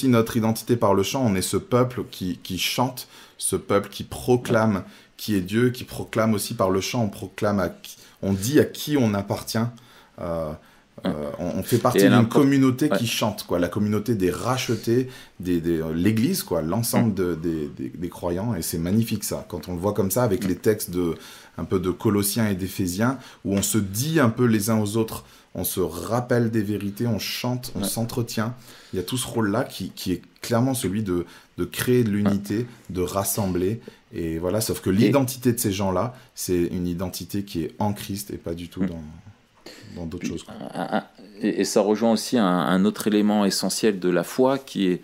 notre identité par le chant. On est ce peuple qui chante, ce peuple qui proclame qui est Dieu, qui proclame aussi par le chant. On dit à qui on appartient. On fait partie d'une communauté qui chante, quoi, la communauté des rachetés, l'Église, quoi, l'ensemble des croyants, et c'est magnifique ça, quand on le voit comme ça, avec les textes un peu de Colossiens et d'Éphésiens, où on se dit un peu les uns aux autres, on se rappelle des vérités, on chante, on s'entretient. Il y a tout ce rôle-là qui est clairement celui de créer de l'unité, de rassembler, et voilà, sauf que l'identité de ces gens-là, c'est une identité qui est en Christ et pas du tout dans d'autres choses. Et ça rejoint aussi un autre élément essentiel de la foi, qui est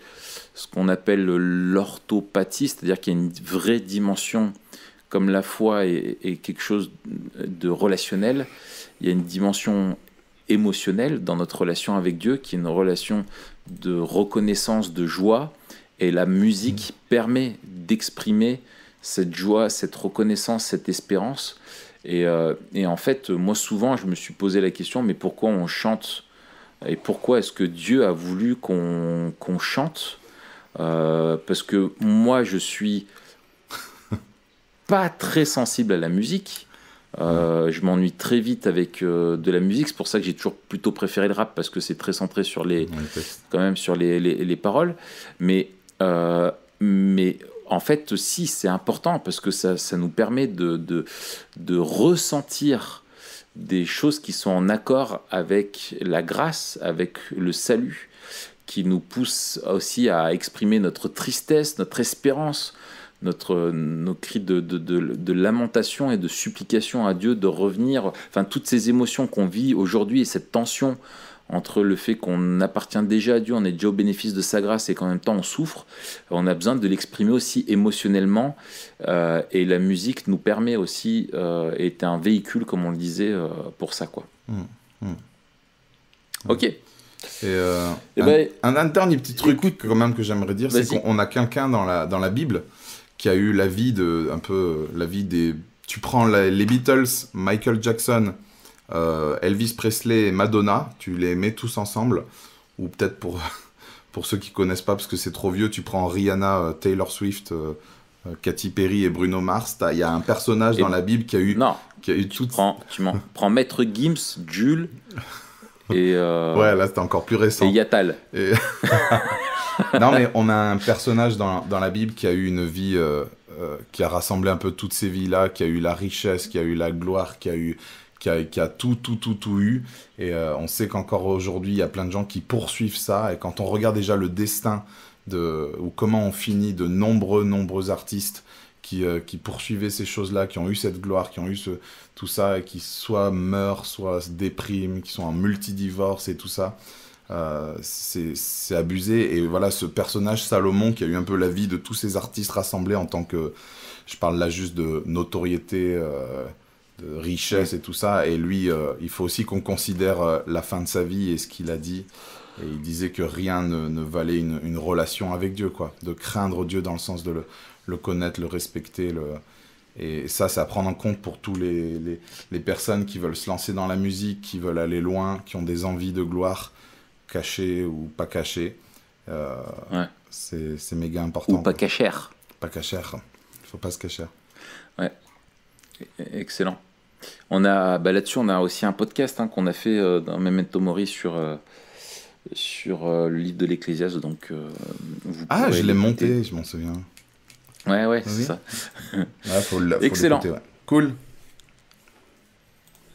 ce qu'on appelle l'orthopathie, c'est-à-dire qu'il y a une vraie dimension, comme la foi est quelque chose de relationnel, il y a une dimension émotionnelle dans notre relation avec Dieu, qui est une relation de reconnaissance, de joie, et la musique permet d'exprimer cette joie, cette reconnaissance, cette espérance. Et en fait, moi souvent, je me suis posé la question, mais pourquoi on chante ? Et pourquoi est-ce que Dieu a voulu qu'on chante ? Parce que moi, je suis pas très sensible à la musique. Je m'ennuie très vite avec de la musique. C'est pour ça que j'ai toujours plutôt préféré le rap, parce que c'est très centré sur les paroles. Mais en fait, si, c'est important, parce que ça nous permet de ressentir des choses qui sont en accord avec la grâce, avec le salut, qui nous poussent aussi à exprimer notre tristesse, notre espérance, nos cris de lamentation et de supplication à Dieu de revenir. Enfin, toutes ces émotions qu'on vit aujourd'hui, et cette tension entre le fait qu'on appartient déjà à Dieu, on est déjà au bénéfice de sa grâce, et qu'en même temps on souffre, on a besoin de l'exprimer aussi émotionnellement, et la musique nous permet aussi, est un véhicule, comme on le disait, pour ça, quoi. Ok. Un dernier petit truc quand même que j'aimerais dire, c'est qu'on a quelqu'un dans la Bible qui a eu la vie des... Tu prends les Beatles, Michael Jackson, Elvis Presley et Madonna, tu les mets tous ensemble, ou peut-être pour ceux qui connaissent pas parce que c'est trop vieux, tu prends Rihanna, Taylor Swift, Katy Perry et Bruno Mars. Il y a un personnage dans la Bible qui a eu tu prends Maître Gims, Jules et ouais, là c'était encore plus récent, et Yatal. Non, mais on a un personnage dans la Bible qui a eu une vie qui a rassemblé un peu toutes ces vies-là, qui a eu la richesse, qui a eu la gloire, qui a tout eu, et on sait qu'encore aujourd'hui il y a plein de gens qui poursuivent ça, et quand on regarde déjà le destin ou comment on finit de nombreux artistes qui poursuivaient ces choses-là, qui ont eu cette gloire, qui ont eu tout ça, et qui soit meurent, soit se dépriment, qui sont en multidivorce et tout ça, c'est abusé. Et voilà, ce personnage Salomon qui a eu un peu la vie de tous ces artistes rassemblés en tant que, je parle là juste de notoriété, de richesse et tout ça, et lui, il faut aussi qu'on considère la fin de sa vie et ce qu'il a dit, et il disait que rien ne valait une relation avec Dieu, quoi, de craindre Dieu dans le sens de le connaître, le respecter, et ça, c'est à prendre en compte pour tous les personnes qui veulent se lancer dans la musique, qui veulent aller loin, qui ont des envies de gloire, cachées ou pas cachées. C'est méga important. Ou pas cachère. Pas cachère, il faut pas se cacher. Ouais, excellent. Là-dessus, on a aussi un podcast qu'on a fait dans Memento Mori sur le livre de l'Ecclésiaste. Donc, je l'ai monté, je m'en souviens. Ouais, c'est ça. Faut excellent. l'écouter, ouais. Cool.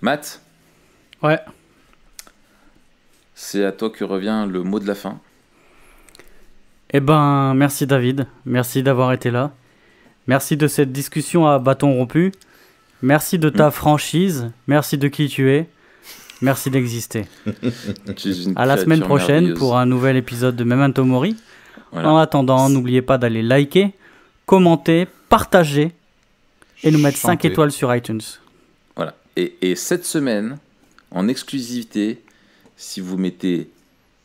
Matt. Ouais. C'est à toi que revient le mot de la fin. Eh ben, merci David. Merci d'avoir été là. Merci de cette discussion à bâton rompu. Merci de ta franchise. Merci de qui tu es. Merci d'exister. À la semaine prochaine pour un nouvel épisode de Memento Mori. Voilà. En attendant, n'oubliez pas d'aller liker, commenter, partager et nous mettre 5 étoiles sur iTunes. Voilà. Et cette semaine, en exclusivité, si vous mettez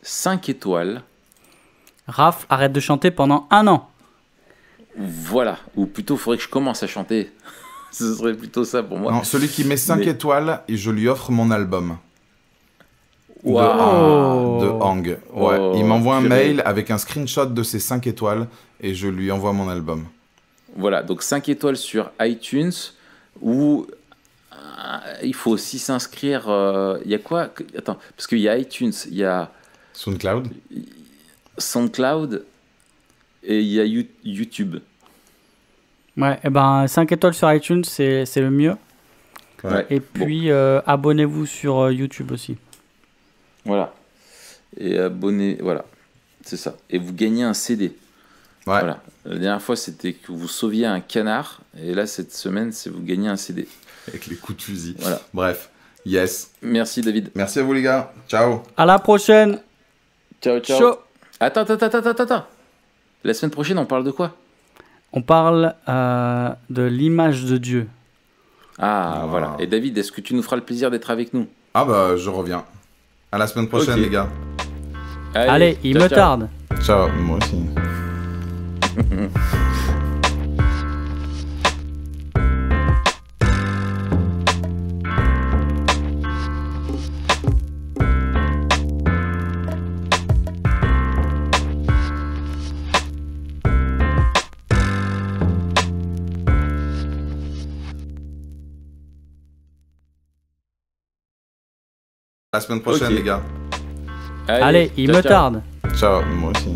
5 étoiles... Raph arrête de chanter pendant 1 an. Voilà. Ou plutôt, il faudrait que je commence à chanter. Ce serait plutôt ça pour moi. Non, celui qui met 5 étoiles, et je lui offre mon album. Wow. De Hang. Ouais. Il m'envoie un mail avec un screenshot de ses 5 étoiles et je lui envoie mon album. Voilà, donc 5 étoiles sur iTunes où il faut aussi s'inscrire. Il y a quoi? Attends, parce qu'il y a iTunes, il y a SoundCloud et il y a YouTube. Ouais, et ben 5 étoiles sur iTunes, c'est le mieux. Ouais. Et puis abonnez-vous sur YouTube aussi. Voilà. Et voilà. C'est ça. Et vous gagnez un CD. Ouais. Voilà. La dernière fois, c'était que vous sauviez un canard. Et là, cette semaine, c'est vous gagnez un CD. Avec les coups de fusil. Voilà. Bref. Yes. Merci, David. Merci à vous, les gars. Ciao. À la prochaine. Ciao. Chaud. Attends. La semaine prochaine, on parle de quoi? On parle de l'image de Dieu. Ah, voilà. Et David, est-ce que tu nous feras le plaisir d'être avec nous? Ah bah, je reviens. À la semaine prochaine, les gars. Allez, il me tarde. Ciao, moi aussi. La semaine prochaine, les gars. Allez, il me tarde. Ciao, moi aussi.